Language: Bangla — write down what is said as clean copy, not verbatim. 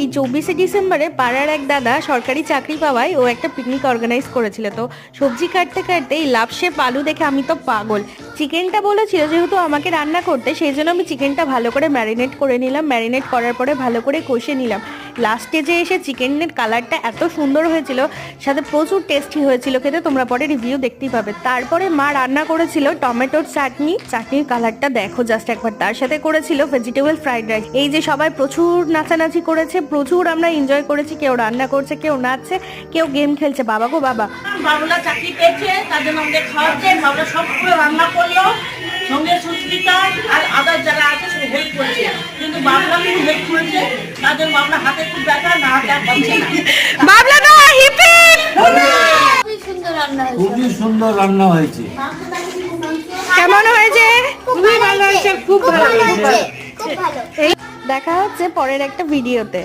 এই 24শে ডিসেম্বরে পাড়ার এক দাদা সরকারি চাকরি পাওয়ায় ও একটা পিকনিক অর্গানাইজ করেছিল। তো সবজি কাটতে কাটতে এই লাভ শেপ আলু দেখে আমি তো পাগল। চিকেনটা বলেছিল যেহেতু আমাকে রান্না করতে, সেই জন্য আমি চিকেনটা ভালো করে ম্যারিনেট করে নিলাম। ম্যারিনেট করার পরে ভালো করে কষে নিলাম। লাস্টে যে এসে চিকেনের কালারটা এত সুন্দর হয়েছিল, সাথে প্রচুর টেস্টি হয়েছিল খেতে, তোমরা পরে রিভিউ দেখতেই পাবে। তারপরে মা রান্না করেছিল টমেটোর চাটনি। চাটনির কালারটা দেখো জাস্ট একবার। তার সাথে করেছিল ভেজিটেবল ফ্রাইড রাইস। এই যে সবাই প্রচুর নাচানাচি করেছে, প্রচুর আমরা এনজয় করেছি। কেউ রান্না করছে, কেউ নাচছে, কেউ গেম খেলছে। বাবা গো বাবা, বাবুলা চাকরি পেয়েছে, তার জন্য আমাদের খাওয়াচ্ছে। বাবুলা সবগুলো রান্না করলো, সঙ্গে সুস্মিতা আর আদার যারা আছে সে হেল্প করেছে। কিন্তু বাবুলা খুব হেল্প করেছে, তার জন্য বাবুলা হাতে খুব ব্যথা, না হাতে পাচ্ছে না। বাবলা না হিপি। খুবই সুন্দর রান্না হয়েছে। কেমন হয়েছে? খুবই ভালো হয়েছে, খুব ভালো হয়েছে, খুব ভালো। দেখা হচ্ছে পরের একটা ভিডিওতে।